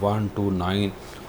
129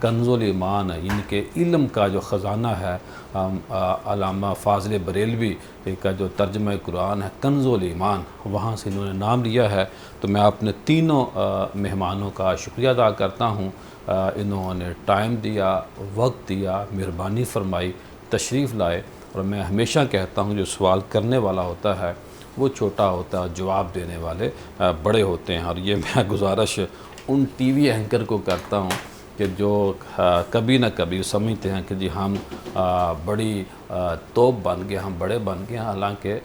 کنز الایمان ہے، ان کے علم کا جو خزانہ ہے، علامہ فاضل بریلوی کا جو ترجمہ قرآن ہے کنز الایمان، وہاں سے انہوں نے نام لیا ہے۔ تو میں اپنے تینوں مہمانوں کا شکریہ ادا کرتا ہوں، انہوں نے ٹائم دیا، وقت دیا، مہربانی فرمائی، تشریف لائے۔ اور میں ہمیشہ کہتا ہوں جو سوال کرنے والا ہوتا ہے وہ چھوٹا ہوتا ہے، جواب دینے والے بڑے ہوتے ہیں۔ اور یہ میں گزارش ان ٹی وی اینکر کو کرتا ہوں کہ جو کبھی نہ کبھی سمجھتے ہیں کہ جی ہم بڑی توپ بن گئے، ہم بڑے بن گئے، حالانکہ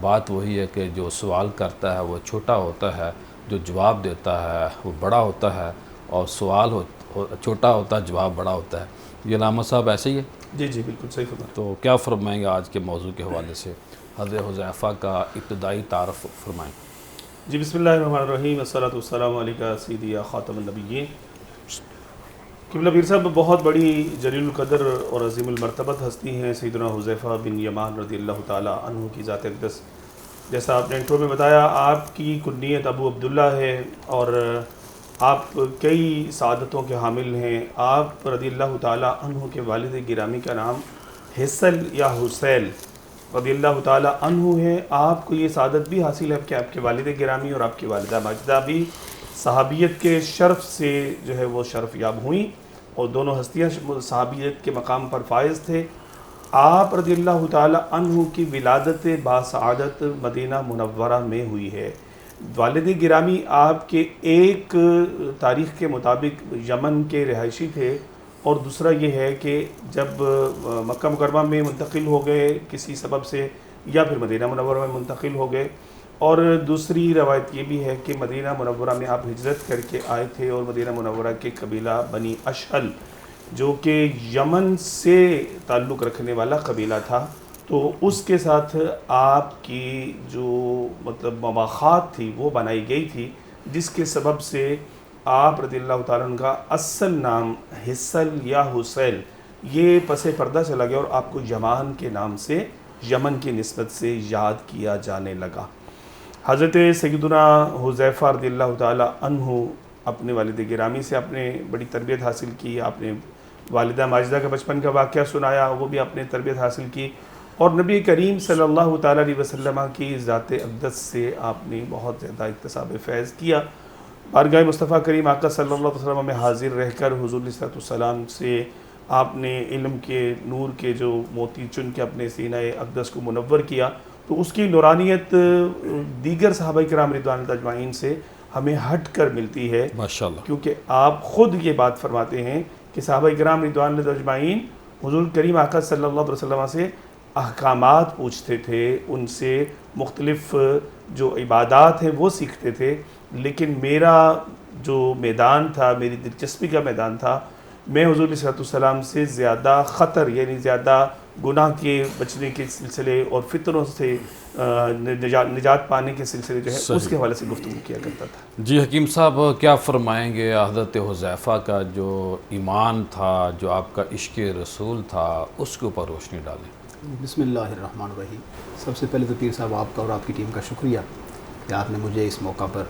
بات وہی ہے کہ جو سوال کرتا ہے وہ چھوٹا ہوتا ہے، جو جواب دیتا ہے وہ بڑا ہوتا ہے، اور سوال چھوٹا ہوتا ہے، جواب بڑا ہوتا ہے۔ یہ علامہ صاحب ایسے ہی ہے؟ جی جی بالکل صحیح فرمایا۔ تو کیا فرمائیں گے آج کے موضوع کے حوالے سے؟ حضرت حذیفہ کا ابتدائی تعارف فرمائیں۔ جی بسم اللہ الرحمن الرحیم، الصلاۃ والسلام علیکہ سیدی یا خاتم النبیین۔ قبلہ پیر صاحب بہت بڑی جلیل القدر اور عظیم المرتبت ہستی ہیں سیدنا حذیفہ بن یمان رضی اللہ تعالی عنہ کی ذات اقدس۔ جیسا آپ نے انٹرو میں بتایا، آپ کی کنیت ابو عبداللہ ہے اور آپ کئی سعادتوں کے حامل ہیں۔ آپ رضی اللہ تعالی عنہ کے والد گرامی کا نام حسل یا حسیل رضی اللہ تعالی عنہ ہے۔ آپ کو یہ سعادت بھی حاصل ہے کہ آپ کے والد گرامی اور آپ کی والدہ ماجدہ بھی صحابیت کے شرف سے جو ہے وہ شرف یاب ہوئیں، اور دونوں ہستیاں صحابیت کے مقام پر فائز تھے۔ آپ رضی اللہ تعالی عنہ کی ولادت باسعادت مدینہ منورہ میں ہوئی ہے۔ والد گرامی آپ کے ایک تاریخ کے مطابق یمن کے رہائشی تھے، اور دوسرا یہ ہے کہ جب مکہ مکرمہ میں منتقل ہو گئے کسی سبب سے، یا پھر مدینہ منورہ میں منتقل ہو گئے۔ اور دوسری روایت یہ بھی ہے کہ مدینہ منورہ میں آپ ہجرت کر کے آئے تھے، اور مدینہ منورہ کے قبیلہ بنی اشہل جو کہ یمن سے تعلق رکھنے والا قبیلہ تھا، تو اس کے ساتھ آپ کی جو مواخات تھی وہ بنائی گئی تھی، جس کے سبب سے آپ رضی اللہ تعالیٰ عنہ کا اصل نام حسل یا حسیل یہ پس پردہ چلا گیا، اور آپ کو یمان کے نام سے، یمن کی نسبت سے یاد کیا جانے لگا۔ حضرت سیدنا حذیفہ رضی اللہ تعالیٰ عنہ اپنے والد گرامی سے آپ نے بڑی تربیت حاصل کی۔ آپ نے والدہ ماجدہ کا بچپن کا واقعہ سنایا، وہ بھی آپ نے تربیت حاصل کی، اور نبی کریم صلی اللہ تعالیٰ علیہ وسلم کی ذات اقدس سے آپ نے بہت زیادہ اکتساب فیض کیا۔ بارگاہ مصطفیٰ کریم آقا صلی اللہ علیہ وسلم میں حاضر رہ کر حضور علیہ السلام سے آپ نے علم کے نور کے جو موتی چن کے اپنے سینہ اقدس کو منور کیا، تو اس کی نورانیت دیگر صحابہ کرام رضوان اللہ اجمعین سے ہمیں ہٹ کر ملتی ہے، ماشاءاللہ، کیونکہ آپ خود یہ بات فرماتے ہیں کہ صحابہ کرام رضوان اللہ اجمعین حضور کریم آقا صلی اللہ علیہ وسلم سے احکامات پوچھتے تھے، ان سے مختلف جو عبادات ہیں وہ سیکھتے تھے، لیکن میرا جو میدان تھا، میری دلچسپی کا میدان تھا، میں حضور علیہ السلام سے زیادہ خطر یعنی زیادہ گناہ کے بچنے کے سلسلے اور فتنوں سے نجات پانے کے سلسلے جو ہے اس کے حوالے سے گفتگو کیا کرتا تھا۔ جی حکیم صاحب کیا فرمائیں گے حضرت حذیفہ کا جو ایمان تھا، جو آپ کا عشق رسول تھا، اس کے اوپر روشنی ڈالیں۔ بسم اللہ الرحمن الرحیم۔ سب سے پہلے تو پیر صاحب آپ کا اور آپ کی ٹیم کا شکریہ کہ آپ نے مجھے اس موقع پر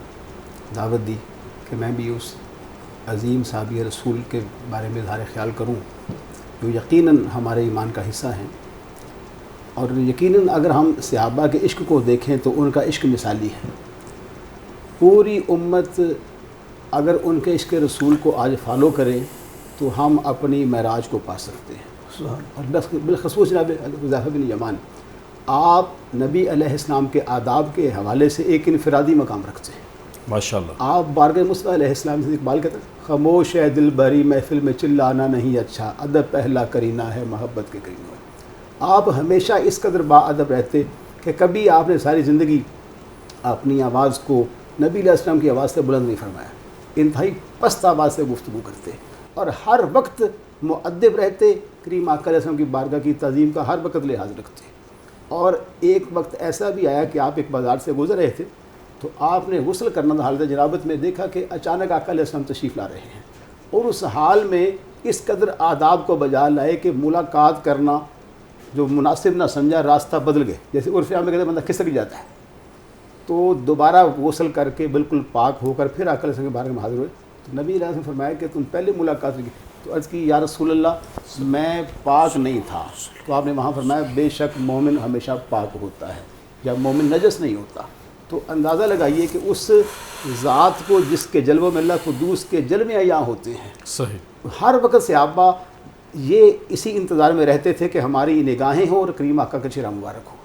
دعوت دی کہ میں بھی اس عظیم صحابی رسول کے بارے میں اظہار خیال کروں جو یقیناً ہمارے ایمان کا حصہ ہیں، اور یقیناً اگر ہم صحابہ کے عشق کو دیکھیں تو ان کا عشق مثالی ہے۔ پوری امت اگر ان کے عشق رسول کو آج فالو کرے تو ہم اپنی معراج کو پا سکتے ہیں۔ اور بالخصوص جناب حذیفہ بن یمان، آپ نبی علیہ السلام کے آداب کے حوالے سے ایک انفرادی مقام رکھتے ہیں۔ ماشاءاللہ، آپ بارگاہ مصطفیٰ علیہ السلام سے اقبال کہتے ہیں، خاموش ہے دل بری محفل میں چلانا نہیں اچھا، ادب پہلا کرینہ ہے محبت کے کرینہ۔ آپ ہمیشہ اس قدر با ادب رہتے کہ کبھی آپ نے ساری زندگی اپنی آواز کو نبی علیہ السلام کی آواز سے بلند نہیں فرمایا، انتہائی پست آواز سے گفتگو کرتے، اور ہر وقت مؤدب رہتے، کریم آقا علیہ السلام کی بارگاہ کی تعظیم کا ہر وقت لحاظ رکھتے۔ اور ایک وقت ایسا بھی آیا کہ آپ ایک بازار سے گزر رہے تھے تو آپ نے غسل کرنا تھا، حالت جنابت میں دیکھا کہ اچانک آقا علیہ السلام تشریف لا رہے ہیں، اور اس حال میں اس قدر آداب کو بجا لائے کہ ملاقات کرنا جو مناسب نہ سمجھا، راستہ بدل گئے، جیسے عرف عام میں کہتے ہیں بندہ کھسک جاتا ہے، تو دوبارہ غسل کر کے بالکل پاک ہو کر پھر آقا علیہ السلام کے بارے میں حاضر ہوئے۔ تو نبی علیہ السلام نے فرمایا کہ تم پہلے ملاقات کی، تو عرض کی یا رسول اللہ میں پاک نہیں تھا. تو آپ نے وہاں فرمایا بے شک مومن ہمیشہ پاک ہوتا ہے یا مومن نجس نہیں ہوتا. تو اندازہ لگائیے کہ اس ذات کو جس کے جلووں میں اللہ قدوس کے جلوے عیاں ہوتے ہیں. صحیح. ہر وقت صحابہ یہ اسی انتظار میں رہتے تھے کہ ہماری نگاہیں ہوں اور کریم آقا کا چہرہ مبارک ہو,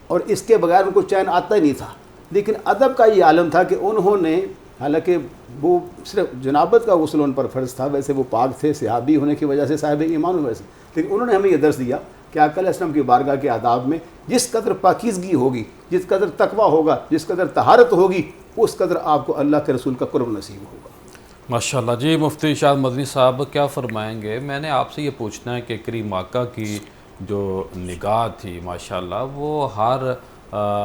اور اس کے بغیر ان کو چین آتا ہی نہیں تھا. لیکن ادب کا یہ عالم تھا کہ انہوں نے, حالانکہ وہ صرف جنابت کا غسل ان پر فرض تھا, ویسے وہ پاک تھے صحابی ہونے کی وجہ سے, صاحب ایمان ہونے کی وجہ سے, لیکن انہوں نے ہمیں یہ درس دیا کہ آقا علیہ السلام کی بارگاہ کے آداب میں جس قدر پاکیزگی ہوگی, جس قدر تقویٰ ہوگا, جس قدر طہارت ہوگی, اس قدر آپ کو اللہ کے رسول کا قرب نصیب ہوگا. ماشاءاللہ. جی مفتی ارشاد مدنی صاحب کیا فرمائیں گے؟ میں نے آپ سے یہ پوچھنا ہے کہ کریم آقا کی جو نگاہ تھی ماشاءاللہ وہ ہر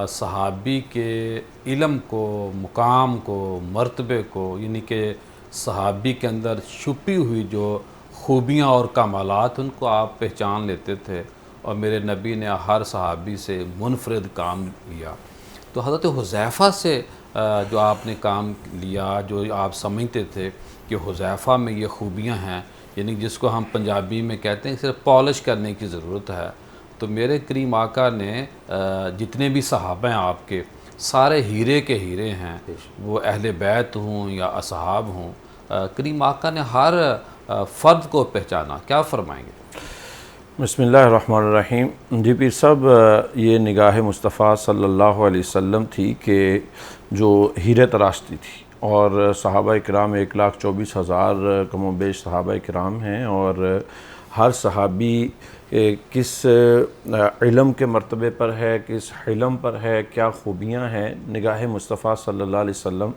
صحابی کے علم کو, مقام کو, مرتبے کو, یعنی کہ صحابی کے اندر چھپی ہوئی جو خوبیاں اور کمالات ان کو آپ پہچان لیتے تھے, اور میرے نبی نے ہر صحابی سے منفرد کام لیا. تو حضرت حذیفہ سے جو آپ نے کام لیا, جو آپ سمجھتے تھے کہ حذیفہ میں یہ خوبیاں ہیں, یعنی جس کو ہم پنجابی میں کہتے ہیں صرف پالش کرنے کی ضرورت ہے, تو میرے کریم آقا نے جتنے بھی صحابہ ہیں آپ کے, سارے ہیرے کے ہیرے ہیں, وہ اہل بیت ہوں یا اصحاب ہوں. کریم آقا نے ہر فرد کو پہچانا. کیا فرمائیں گے؟ بسم اللہ الرحمن الرحیم. جی پیر صاحب, یہ نگاہ مصطفیٰ صلی اللہ علیہ وسلم تھی کہ جو ہیرے تراشتی تھی, اور صحابہ کرام 1,24,000 کم و بیش صحابہ کرام ہیں, اور ہر صحابی کس علم کے مرتبے پر ہے, کس حلم پر ہے, کیا خوبیاں ہیں, نگاہ مصطفیٰ صلی اللہ علیہ وسلم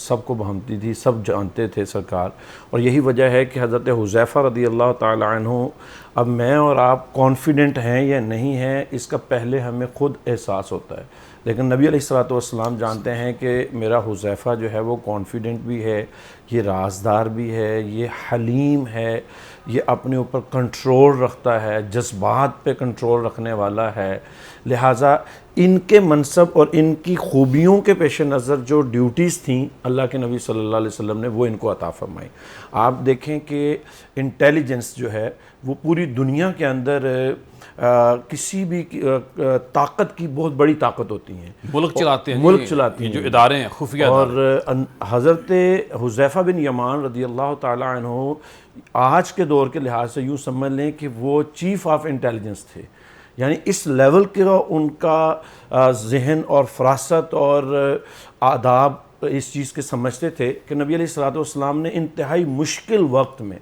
سب کو بہمتی تھی, سب جانتے تھے سرکار. اور یہی وجہ ہے کہ حضرت حذیفہ رضی اللہ تعالی عنہ, اب میں اور آپ کانفیڈنٹ ہیں یا نہیں ہیں اس کا پہلے ہمیں خود احساس ہوتا ہے, لیکن نبی علیہ الصلوۃ والسلام جانتے ہیں کہ میرا حذیفہ جو ہے وہ کانفیڈنٹ بھی ہے, یہ رازدار بھی ہے, یہ حلیم ہے, یہ اپنے اوپر کنٹرول رکھتا ہے, جذبات پہ کنٹرول رکھنے والا ہے. لہٰذا ان کے منصب اور ان کی خوبیوں کے پیش نظر جو ڈیوٹیز تھیں اللہ کے نبی صلی اللہ علیہ وسلم نے وہ ان کو عطا فرمائی. آپ دیکھیں کہ انٹیلیجنس جو ہے وہ پوری دنیا کے اندر کسی بھی طاقت کی بہت بڑی طاقت ہوتی ہیں, ملک چلاتے ہیں, ملک چلاتی ہیں جو ادارے ہیں خفیہ ادارے. اور حضرت حذیفہ بن یمان رضی اللہ تعالی عنہ آج کے دور کے لحاظ سے یوں سمجھ لیں کہ وہ چیف آف انٹیلیجنس تھے. یعنی اس لیول کا ان کا ذہن اور فراست اور آداب اس چیز کے سمجھتے تھے کہ نبی علیہ الصلوۃ والسلام نے انتہائی مشکل وقت میں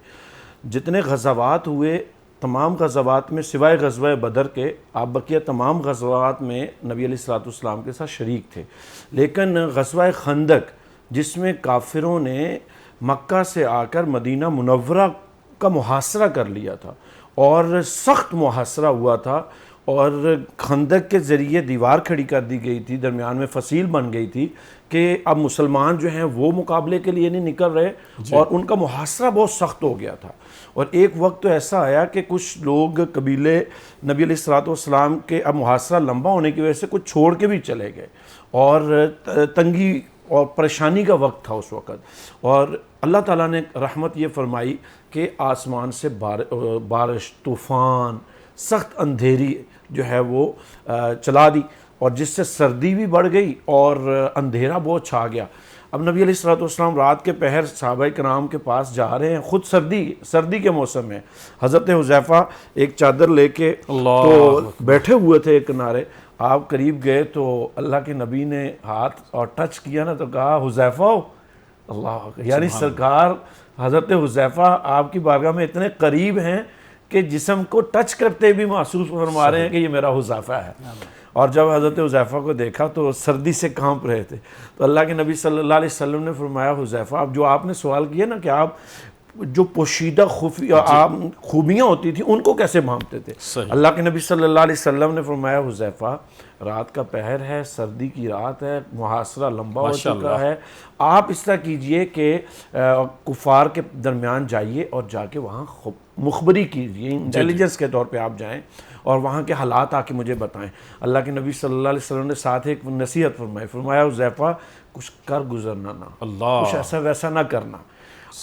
جتنے غزوات ہوئے, تمام غزوات میں سوائے غزوہ بدر کے آپ بقیہ تمام غزوات میں نبی علیہ الصلوۃ والسلام کے ساتھ شریک تھے. لیکن غزوہ خندق جس میں کافروں نے مکہ سے آ کر مدینہ منورہ کا محاصرہ کر لیا تھا, اور سخت محاصرہ ہوا تھا, اور خندق کے ذریعے دیوار کھڑی کر دی گئی تھی, درمیان میں فصیل بن گئی تھی کہ اب مسلمان جو ہیں وہ مقابلے کے لیے نہیں نکل رہے, اور ان کا محاصرہ بہت سخت ہو گیا تھا. اور ایک وقت تو ایسا آیا کہ کچھ لوگ قبیلے نبی علیہ الصلوۃ والسلام کے اب محاصرہ لمبا ہونے کی وجہ سے کچھ چھوڑ کے بھی چلے گئے, اور تنگی اور پریشانی کا وقت تھا اس وقت. اور اللہ تعالیٰ نے رحمت یہ فرمائی کہ آسمان سے بارش, طوفان, سخت اندھیری جو ہے وہ چلا دی, اور جس سے سردی بھی بڑھ گئی اور اندھیرا بہت چھا گیا. اب نبی علیہ الصلوۃ والسلام رات کے پہر صحابہ کرام کے پاس جا رہے ہیں, خود سردی کے موسم میں. حضرت حذیفہ ایک چادر لے کے تو بیٹھے ہوئے تھے ایک کنارے. آپ قریب گئے تو اللہ کے نبی نے ہاتھ اور ٹچ کیا نا, تو کہا حذیفہ, اللہ, یعنی سرکار حضرت حذیفہ آپ کی بارگاہ میں اتنے قریب ہیں کہ جسم کو ٹچ کرتے بھی محسوس فرما رہے ہیں کہ یہ میرا حذیفہ ہے. اور جب حضرت حذیفہ کو دیکھا تو سردی سے کانپ رہے تھے. تو اللہ کے نبی صلی اللہ علیہ وسلم نے فرمایا, حذیفہ اب جو آپ نے سوال کیا نا کہ آپ جو پوشیدہ خفیہ خوبیاں ہوتی تھیں ان کو کیسے بھانپتے تھے, اللہ کے نبی صلی اللہ علیہ وسلم نے فرمایا, حذیفہ رات کا پہر ہے, سردی کی رات ہے, محاصرہ لمبا ہو چکا ہے, آپ اس طرح کیجئے کہ کفار کے درمیان جائیے اور جا کے وہاں مخبری کیجئے, انٹیلیجنس کے طور پہ آپ جائیں اور وہاں کے حالات آ کے مجھے بتائیں. اللہ کے نبی صلی اللہ علیہ وسلم نے ساتھ ایک نصیحت فرمائی, فرمایا حذیفہ کچھ کر گزرنا نہ, کچھ ایسا ویسا نہ کرنا.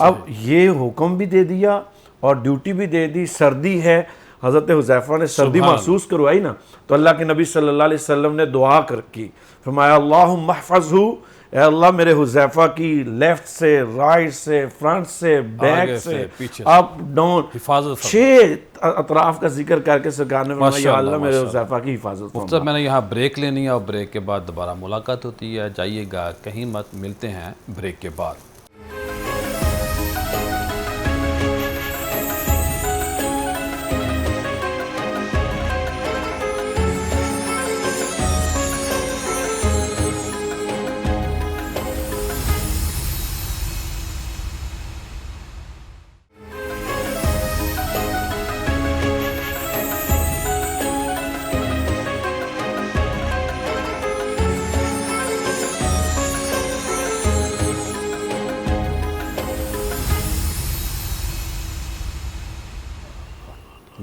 اب یہ حکم بھی دے دیا اور ڈیوٹی بھی دے دی. سردی ہے, حضرت حذیفہ نے سردی محسوس کروائی نا, تو اللہ کے نبی صلی اللہ علیہ وسلم نے دعا کی, فرمایا اللہم احفظہ, اے اللہ میرے حذیفہ کی لیفٹ سے, رائٹ سے, فرنٹ سے, بیک سے, اپ ڈاؤن, حفاظت 6 اطراف کا ذکر کر کے سرکار نے فرمایا یا اللہ میرے حذیفہ کی حفاظت فرما. میں نے یہاں بریک لینی ہے اور بریک کے بعد دوبارہ ملاقات ہوتی ہے. جائیے گا کہیں مت, ملتے ہیں بریک کے بعد.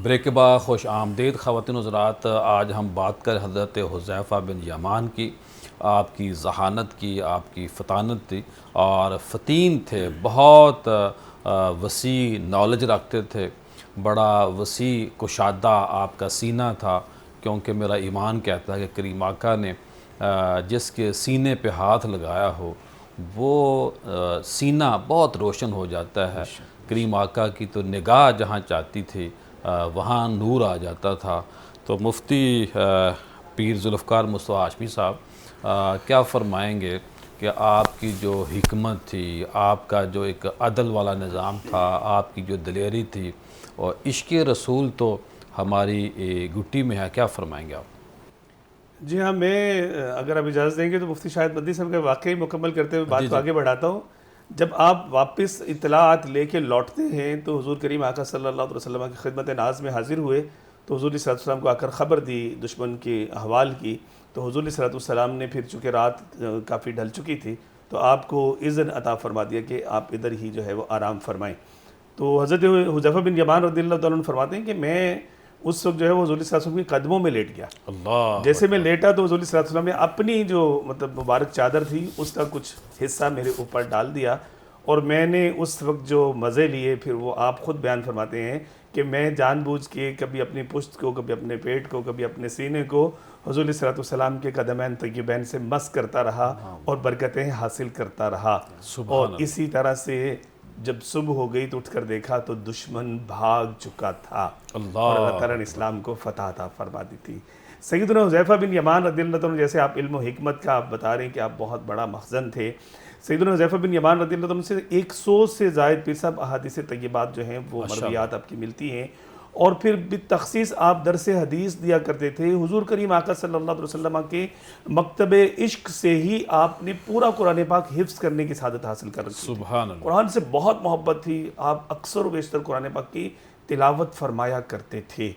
بریک کے بعد خوش آمدید خواتین و حضرات. آج ہم بات کر حضرت حذیفہ بن یمان کی. آپ کی ذہانت کی, آپ کی فطانت تھی, اور فتین تھے, بہت وسیع نالج رکھتے تھے, بڑا وسیع کشادہ آپ کا سینہ تھا. کیونکہ میرا ایمان کہتا ہے کہ کریم آقا نے جس کے سینے پہ ہاتھ لگایا ہو وہ سینہ بہت روشن ہو جاتا ہے. کریم آقا کی تو نگاہ جہاں چاہتی تھی وہاں نور آ جاتا تھا. تو مفتی پیر ذوالفقار مصطفیٰ ہاشمی صاحب کیا فرمائیں گے کہ آپ کی جو حکمت تھی, آپ کا جو ایک عدل والا نظام تھا, آپ کی جو دلیری تھی, اور عشق رسول تو ہماری گٹی میں ہے, کیا فرمائیں گے آپ؟ جی ہاں, میں اگر آپ اجازت دیں گے تو مفتی شاہد مدنی صاحب کا واقعی مکمل کرتے ہوئے بات کو آگے بڑھاتا ہوں. جب آپ واپس اطلاعات لے کے لوٹتے ہیں تو حضور کریم آقا صلی اللہ علیہ وسلم کی خدمت ناز میں حاضر ہوئے, تو حضور صلی اللہ علیہ وسلم کو آ کر خبر دی دشمن کے احوال کی. تو حضور صلی اللہ علیہ وسلم نے پھر چونکہ رات کافی ڈھل چکی تھی تو آپ کو اذن عطا فرما دیا کہ آپ ادھر ہی جو ہے وہ آرام فرمائیں. تو حضرت حذیفہ بن یمان رضی اللہ تعالیٰ عنہ فرماتے ہیں کہ میں اس وقت جو ہے وہ حضور صلی اللہ علیہ وسلم کے قدموں میں لیٹ گیا. اللہ جیسے میں لیٹا تو حضور صلی اللہ علیہ وسلم نے اپنی جو مبارک چادر تھی اس کا کچھ حصہ میرے اوپر ڈال دیا, اور میں نے اس وقت جو مزے لیے پھر وہ آپ خود بیان فرماتے ہیں کہ میں جان بوجھ کے کبھی اپنی پشت کو, کبھی اپنے پیٹ کو, کبھی اپنے سینے کو حضور صلی اللہ علیہ وسلم کے قدمین طیبین سے مس کرتا رہا اور برکتیں حاصل کرتا رہا. اور اسی طرح سے جب صبح ہو گئی تو اٹھ کر دیکھا تو دشمن بھاگ چکا تھا, اور اللہ تعالیٰ نے اسلام کو فتح عطا فرما دی تھی. سیدنا حذیفہ بن یمان رضی اللہ عنہ, جیسے آپ علم و حکمت کا آپ بتا رہے ہیں کہ آپ بہت بڑا مخزن تھے, سیدنا حذیفہ بن یمان رضی اللہ عنہ سے 100 سے زائد پیر صاحب احادیث طیبات جو ہیں وہ مرویات آپ کی ملتی ہیں, اور پھر بالتخصیص آپ درس حدیث دیا کرتے تھے. حضور کریم آقا صلی اللہ علیہ وسلم کے مکتب عشق سے ہی آپ نے پورا قرآن پاک حفظ کرنے کی سعادت حاصل کر رکھی. سبحان اللہ. قرآن سے بہت محبت تھی, آپ اکثر و بیشتر قرآن پاک کی تلاوت فرمایا کرتے تھے.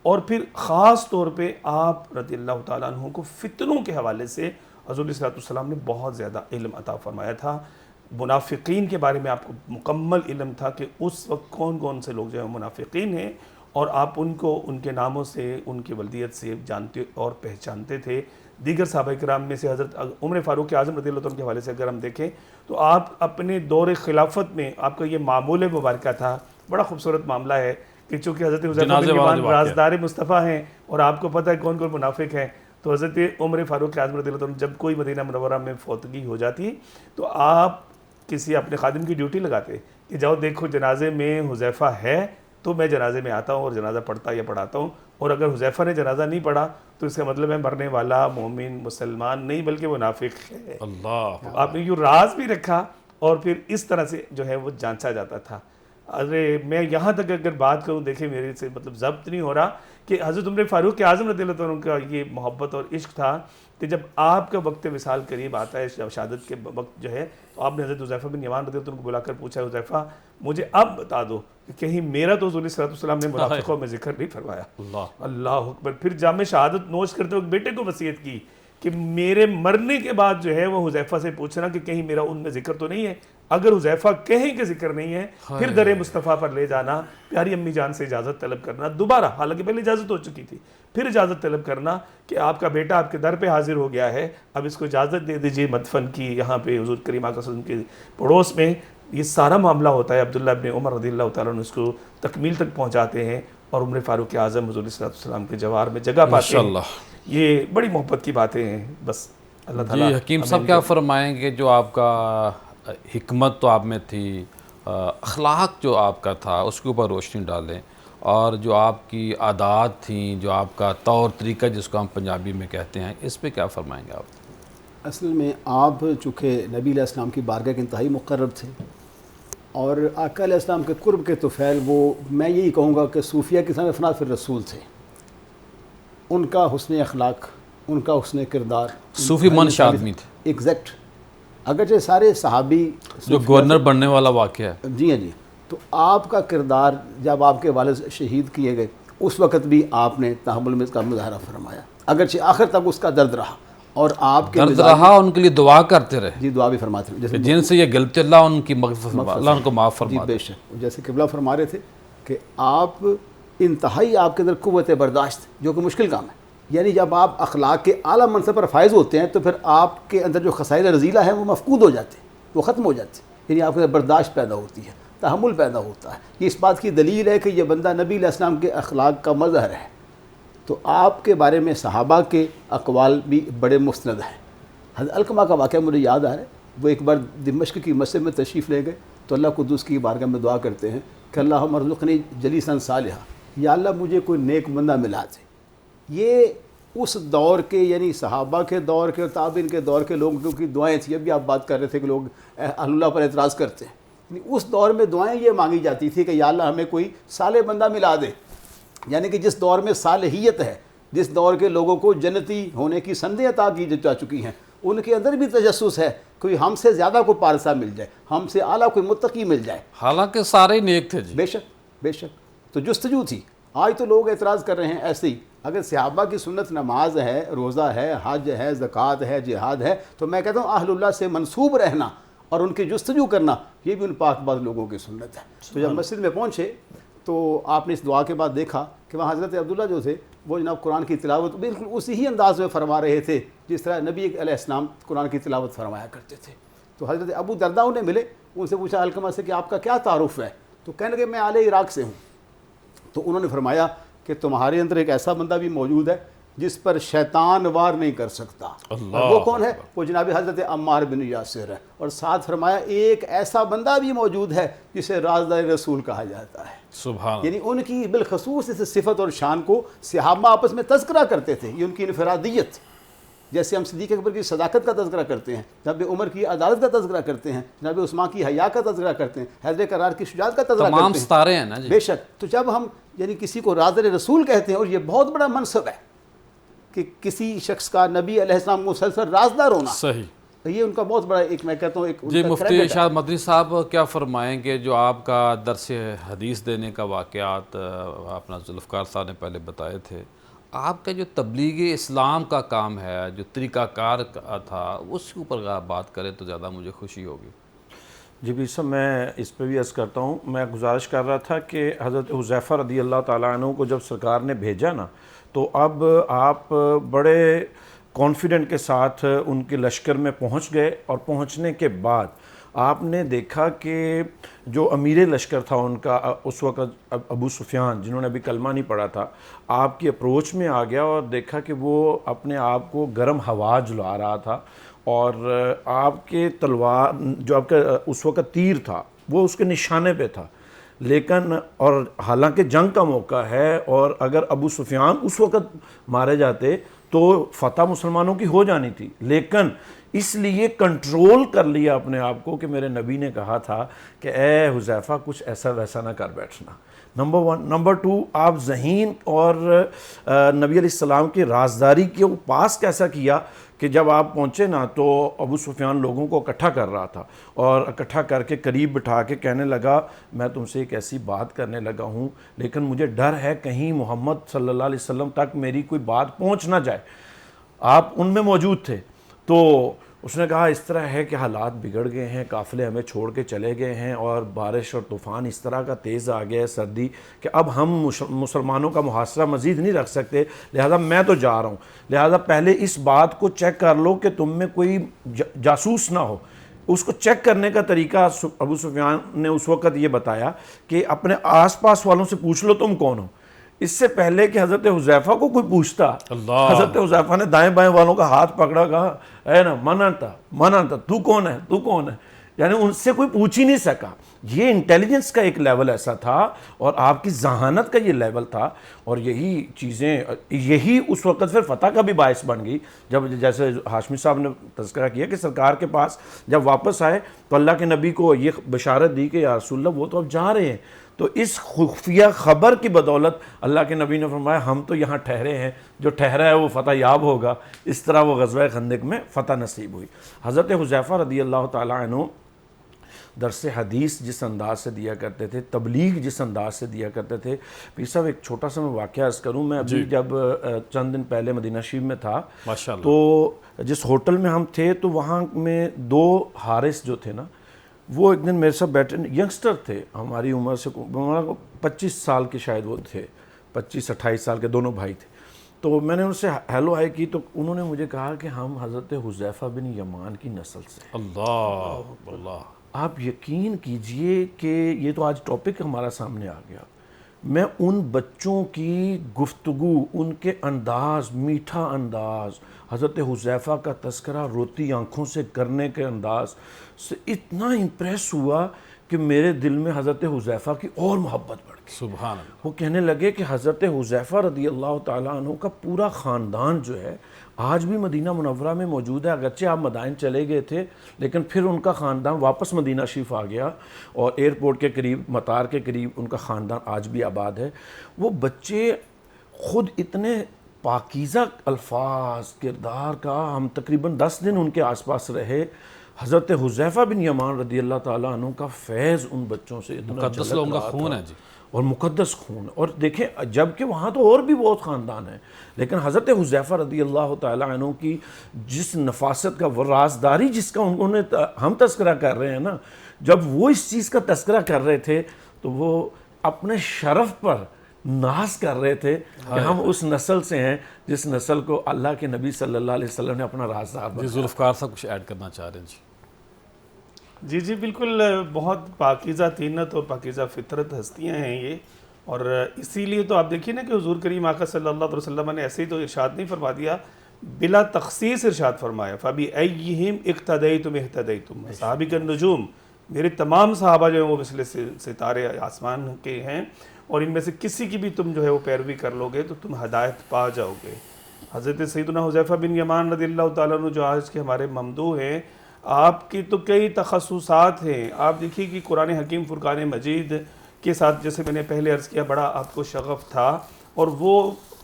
اور پھر خاص طور پہ آپ رضی اللہ تعالیٰ عنہ کو فتنوں کے حوالے سے حضور صلی اللہ علیہ وسلم نے بہت زیادہ علم عطا فرمایا تھا. منافقین کے بارے میں آپ کو مکمل علم تھا کہ اس وقت کون کون سے لوگ جو ہیں منافقین ہیں, اور آپ ان کو ان کے ناموں سے, ان کی ولدیت سے جانتے اور پہچانتے تھے. دیگر صحابہ کرام میں سے حضرت عمر فاروق اعظم رضی اللہ عنہ کے حوالے سے اگر ہم دیکھیں تو آپ اپنے دور خلافت میں آپ کا یہ معمول مبارکہ تھا. بڑا خوبصورت معاملہ ہے کہ چونکہ حضرت حذیفہ بن یمان رازدار مصطفیٰ ہیں اور آپ کو پتہ ہے کون کون منافق ہیں, تو حضرت عمر فاروق اعظم رضی اللہ عنہ جب کوئی مدینہ منورہ میں فوتگی ہو جاتی تو آپ کسی اپنے خادم کی ڈیوٹی لگاتے کہ جاؤ دیکھو جنازے میں حذیفہ ہے تو میں جنازے میں آتا ہوں اور جنازہ پڑھتا یا پڑھاتا ہوں, اور اگر حذیفہ نے جنازہ نہیں پڑھا تو اس کا مطلب ہے مرنے والا مومن مسلمان نہیں بلکہ منافق ہے. اللہ, آپ نے یوں راز بھی رکھا اور پھر اس طرح سے جو ہے وہ جانچا جاتا تھا. ارے میں یہاں تک اگر بات کروں, دیکھیں میرے سے مطلب ضبط نہیں ہو رہا کہ حضرت عمر فاروق اعظم رضی اللہ عنہ کا یہ محبت اور عشق تھا کہ جب آپ کا وقت وصال قریب آتا ہے, شہادت کے وقت جو ہے, تو آپ نے حضرت حذیفہ بن یمان رضی اللہ عنہ کو بلا کر پوچھا, حذیفہ مجھے اب بتا دو کہ کہیں میرا تو حضور صلی اللہ علیہ وسلم نے منافقوں میں ذکر نہیں فرمایا. اللہ اکبر. پھر جام شہادت نوش کرتے وقت بیٹے کو وصیت کی کہ میرے مرنے کے بعد جو ہے وہ حذیفہ سے پوچھنا کہ کہیں میرا ان میں ذکر تو نہیں ہے, اگر حذیفہ کہیں کہ ذکر نہیں ہے پھر در مصطفیٰ پر لے جانا, پیاری امی جان سے اجازت طلب کرنا دوبارہ, حالانکہ پہلے اجازت ہو چکی تھی, پھر اجازت طلب کرنا کہ آپ کا بیٹا آپ کے در پہ حاضر ہو گیا ہے, اب اس کو اجازت دے دیجئے مدفن کی یہاں پہ حضور کریم آقا صلی اللہ علیہ وسلم کے پڑوس میں. یہ سارا معاملہ ہوتا ہے عبداللہ ابن عمر رضی اللہ تعالیٰ عنہ اس کو تکمیل تک پہنچاتے ہیں اور عمر فاروق اعظم حضور صلی اللہ علیہ وسلم کے جوار میں جگہ پاتے ہیں. یہ بڑی محبت کی باتیں ہیں. بس اللہ تعالیٰ. جی حکیم صاحب کیا فرمائیں گے جو آپ کا حکمت تو آپ میں تھی, اخلاق جو آپ کا تھا اس کے اوپر روشنی ڈالیں, اور جو آپ کی عادات تھیں, جو آپ کا طور طریقہ جس کو ہم پنجابی میں کہتے ہیں, اس پہ کیا فرمائیں گے آپ؟ اصل میں آپ چونکہ نبی علیہ السلام کی بارگاہ کے انتہائی مقرب تھے اور آقا علیہ السلام کے قرب کے طفیل, وہ میں یہی کہوں گا کہ صوفیہ کی طرح افناء فی الرسول تھے. ان کا حسن اخلاق, ان کا حسن کردار, صوفی منش آدمی تھے. ایگزیکٹ. اگرچہ سارے صحابی جو گورنر بننے والا واقعہ ہے. جی ہاں جی. تو آپ کا کردار جب آپ کے والد شہید کیے گئے اس وقت بھی آپ نے تحمل میں اس کا مظاہرہ فرمایا, اگرچہ آخر تک اس کا درد رہا, اور آپ کے درد رہا, ان کے لیے دعا کرتے رہے. جی دعا بھی فرماتے رہے, جیسے جن سے یہ غلطی اللہ ان کی مغفرت, اللہ ان کو معاف فرما دے. بے شک. جیسے قبلہ فرما رہے تھے کہ آپ انتہائی آپ کے اندر قوت برداشت, جو کہ مشکل کام ہے. یعنی جب آپ اخلاق کے اعلیٰ منصب پر فائز ہوتے ہیں تو پھر آپ کے اندر جو خصائل رذیلہ ہیں وہ مفقود ہو جاتے ہیں, وہ ختم ہو جاتے ہیں. یعنی آپ کے اندر برداشت پیدا ہوتی ہے, تحمل پیدا ہوتا ہے. یہ اس بات کی دلیل ہے کہ یہ بندہ نبی علیہ السلام کے اخلاق کا مظہر ہے. تو آپ کے بارے میں صحابہ کے اقوال بھی بڑے مستند ہیں. حضرت علقمہ کا واقعہ مجھے یاد آ رہا ہے. وہ ایک بار دمشق کی مسجد میں تشریف لے گئے تو اللہ قدوس کی بارگاہ میں دعا کرتے ہیں کہ اللہم ارزقنی جلیسا صالحا, یا اللہ مجھے کوئی نیک بندہ ملا دے. یہ اس دور کے, یعنی صحابہ کے دور کے اور تابعین کے دور کے لوگوں کی دعائیں تھیں. ابھی آپ بات کر رہے تھے کہ لوگ اہل اللہ پر اعتراض کرتے ہیں. یعنی اس دور میں دعائیں یہ مانگی جاتی تھی کہ یا اللہ ہمیں کوئی صالح بندہ ملا دے. یعنی کہ جس دور میں صالحیت ہے, جس دور کے لوگوں کو جنتی ہونے کی سندیں عطا کی جا چکی ہیں, ان کے اندر بھی تجسس ہے کوئی ہم سے زیادہ کوئی پارسا مل جائے, ہم سے اعلیٰ کوئی متقی مل جائے. حالانکہ سارے ہی نیک تھے. جی بے شک بے شک. تو جستجو تھی. آج تو لوگ اعتراض کر رہے ہیں ایسے ہی. اگر صحابہ کی سنت نماز ہے, روزہ ہے, حج ہے, زکوٰۃ ہے, جہاد ہے, تو میں کہتا ہوں اہل اللہ سے منسوب رہنا اور ان کی جستجو کرنا یہ بھی ان پاک باز لوگوں کی سنت ہے. تو جب مسجد میں پہنچے تو آپ نے اس دعا کے بعد دیکھا کہ وہاں حضرت عبداللہ جو تھے وہ جناب قرآن کی تلاوت بالکل اسی ہی انداز میں فرما رہے تھے جس طرح نبی علیہ السلام قرآن کی تلاوت فرمایا کرتے تھے. تو حضرت ابو درداء انہیں ملے, ان سے پوچھا علقمہ سے کہ آپ کا کیا تعارف ہے؟ تو کہنے لگے میں اہل عراق سے ہوں. تو انہوں نے فرمایا کہ تمہارے اندر ایک ایسا بندہ بھی موجود ہے جس پر شیطان وار نہیں کر سکتا. وہ کون ہے؟ وہ جناب حضرت عمار بن یاسر ہے. اور ساتھ فرمایا ایک ایسا بندہ بھی موجود ہے جسے رازدار رسول کہا جاتا ہے. سبحان. یعنی ان کی بالخصوص اس صفت اور شان کو صحابہ آپس میں تذکرہ کرتے تھے. یہ ان کی انفرادیت, جیسے ہم صدیق اکبر کی صداقت کا تذکرہ کرتے ہیں, جناب عمر کی عدالت کا تذکرہ کرتے ہیں, جناب عثمان کی حیا کا تذکرہ کرتے ہیں, حیدر کرار کی شجاعت کا تذکرہ کرتے ہیں. تمام ستارے ہیں نا جی. بے شک. تو جب ہم یعنی کسی کو رازدار رسول کہتے ہیں, اور یہ بہت بڑا منصب ہے کہ کسی شخص کا نبی علیہ السلام مسلسل رازدار ہونا, صحیح, یہ ان کا بہت بڑا ایک میں کہتا ہوں ایک. جی مفتی ارشاد مدنی صاحب کیا فرمائیں گے جو آپ کا درس حدیث دینے کا واقعات اپنا ذوالفقار صاحب نے پہلے بتائے تھے, آپ کا جو تبلیغ اسلام کا کام ہے, جو طریقہ کار تھا, اس کے اوپر آپ بات کریں تو زیادہ مجھے خوشی ہوگی. جی بھی صاحب میں اس پہ بھی عرض کرتا ہوں. میں گزارش کر رہا تھا کہ حضرت حذیفہ رضی اللہ تعالیٰ عنہ کو جب سرکار نے بھیجا نا, تو اب آپ بڑے کانفیڈنٹ کے ساتھ ان کے لشکر میں پہنچ گئے, اور پہنچنے کے بعد آپ نے دیکھا کہ جو امیر لشکر تھا ان کا اس وقت ابو سفیان, جنہوں نے ابھی کلمہ نہیں پڑھا تھا, آپ کی اپروچ میں آ گیا اور دیکھا کہ وہ اپنے آپ کو گرم ہوا جلا رہا تھا, اور آپ کے تلوار جو آپ کا اس وقت تیر تھا وہ اس کے نشانے پہ تھا. لیکن اور حالانکہ جنگ کا موقع ہے, اور اگر ابو سفیان اس وقت مارے جاتے تو فتح مسلمانوں کی ہو جانی تھی, لیکن اس لیے کنٹرول کر لیا اپنے آپ کو کہ میرے نبی نے کہا تھا کہ اے حذیفہ کچھ ایسا ویسا نہ کر بیٹھنا. نمبر 1. نمبر 2, آپ ذہین اور نبی علیہ السلام کی رازداری کے پاس کیسا کیا کہ جب آپ پہنچے نا تو ابو سفیان لوگوں کو اکٹھا کر رہا تھا, اور اکٹھا کر کے قریب بٹھا کے کہنے لگا میں تم سے ایک ایسی بات کرنے لگا ہوں, لیکن مجھے ڈر ہے کہیں محمد صلی اللہ علیہ وسلم تک میری کوئی بات پہنچ نہ جائے. آپ ان میں موجود تھے. تو اس نے کہا اس طرح ہے کہ حالات بگڑ گئے ہیں, قافلے ہمیں چھوڑ کے چلے گئے ہیں, اور بارش اور طوفان اس طرح کا تیز آ گیا ہے, سردی, کہ اب ہم مسلمانوں کا محاصرہ مزید نہیں رکھ سکتے, لہذا میں تو جا رہا ہوں. لہذا پہلے اس بات کو چیک کر لو کہ تم میں کوئی جاسوس نہ ہو. اس کو چیک کرنے کا طریقہ ابو سفیان نے اس وقت یہ بتایا کہ اپنے آس پاس والوں سے پوچھ لو تم کون ہو. اس سے پہلے کہ حضرت حذیفہ کو کوئی پوچھتا, حضرت حذیفہ نے دائیں بائیں والوں کا ہاتھ پکڑا, کہا اے نا من انت, تو کون ہے, تو کون ہے. یعنی ان سے کوئی پوچھ ہی نہیں سکا. یہ انٹیلیجنس کا ایک لیول ایسا تھا اور آپ کی ذہانت کا یہ لیول تھا, اور یہی چیزیں, یہی اس وقت پھر فتح کا بھی باعث بن گئی. جب جیسے ہاشمی صاحب نے تذکرہ کیا کہ سرکار کے پاس جب واپس آئے تو اللہ کے نبی کو یہ بشارت دی کہ یا رسول اللہ وہ تو اب جا رہے ہیں. تو اس خفیہ خبر کی بدولت اللہ کے نبی نے فرمایا ہم تو یہاں ٹھہرے ہیں, جو ٹھہرا ہے وہ فتح یاب ہوگا. اس طرح وہ غزوہ خندق میں فتح نصیب ہوئی. حضرت حذیفہ رضی اللہ تعالیٰ عنہ درس حدیث جس انداز سے دیا کرتے تھے, تبلیغ جس انداز سے دیا کرتے تھے. پیر صاحب ایک چھوٹا سا میں واقعہ عرض کروں. میں ابھی جب چند دن پہلے مدینہ شریف میں تھا, تو جس ہوٹل میں ہم تھے تو وہاں میں 2 حارث جو تھے نا, وہ ایک دن میرے ساتھ بیٹھے, ینگسٹر تھے ہماری عمر سے, 25 سال کے شاید وہ تھے, 25-28 سال کے, دونوں بھائی تھے. تو میں نے ان سے ہیلو ہائی کی تو انہوں نے مجھے کہا کہ ہم حضرت حذیفہ بن یمان کی نسل سے. اللہ اللہ. آپ یقین کیجئے کہ یہ تو آج ٹاپک ہمارا سامنے آ گیا. میں ان بچوں کی گفتگو, ان کے انداز, میٹھا انداز, حضرت حذیفہ کا تذکرہ روتی آنکھوں سے کرنے کے انداز سے اتنا امپریس ہوا کہ میرے دل میں حضرت حذیفہ کی اور محبت بڑھ گئی. سبحان اللہ. وہ کہنے لگے کہ حضرت حذیفہ رضی اللہ تعالیٰ عنہ کا پورا خاندان جو ہے آج بھی مدینہ منورہ میں موجود ہے. اگرچہ آپ مدائن چلے گئے تھے لیکن پھر ان کا خاندان واپس مدینہ شریف آ گیا, اور ایئرپورٹ کے قریب, مطار کے قریب ان کا خاندان آج بھی آباد ہے. وہ بچے خود اتنے پاکیزہ الفاظ, کردار کا, ہم تقریباً 10 دن ان کے آس پاس رہے. حضرت حذیفہ بن یمان رضی اللہ تعالیٰ عنہ کا فیض ان بچوں سے اتنا مقدس لوگوں کا خون ہے جی, اور مقدس خون. اور دیکھیں جبکہ وہاں تو اور بھی بہت خاندان ہیں, لیکن حضرت حذیفہ رضی اللہ تعالیٰ عنہ کی جس نفاست کا, وہ رازداری جس کا انہوں نے ہم تذکرہ کر رہے ہیں نا, جب وہ اس چیز کا تذکرہ کر رہے تھے تو وہ اپنے شرف پر ناز کر رہے تھے کہ ہم اس نسل سے ہیں جس نسل کو اللہ کے نبی صلی اللہ علیہ وسلم نے اپنا رازدار بنایا. ذوالفقار صاحب کچھ ایڈ کرنا چاہ رہے ہیں جی. جی بالکل, بہت پاکیزہ طینت اور پاکیزہ فطرت ہستیاں ہیں یہ, اور اسی لیے تو آپ دیکھیے نا کہ حضور کریم آقا صلی اللہ علیہ وسلم نے ایسے ہی تو ارشاد نہیں فرما دیا, بلا تخصیص ارشاد فرمایا, فَبِأَيِّهِمْ اِقْتَدَيْتُمْ اِهْتَدَيْتُمْ. صحابہ النجوم, میرے تمام صحابہ جو ہیں وہ مثل ستارے آسمان کے ہیں, اور ان میں سے کسی کی بھی تم جو ہے وہ پیروی کر لو گے تو تم ہدایت پا جاؤ گے. حضرت سیدنا حذیفہ بن یمان رضی اللہ تعالیٰ عنہ جو آج کے ہمارے ممدوح ہیں, آپ کی تو کئی تخصصات ہیں. آپ دیکھیے کہ قرآن حکیم فرقان مجید کے ساتھ, جیسے میں نے پہلے عرض کیا, بڑا آپ کو شغف تھا, اور وہ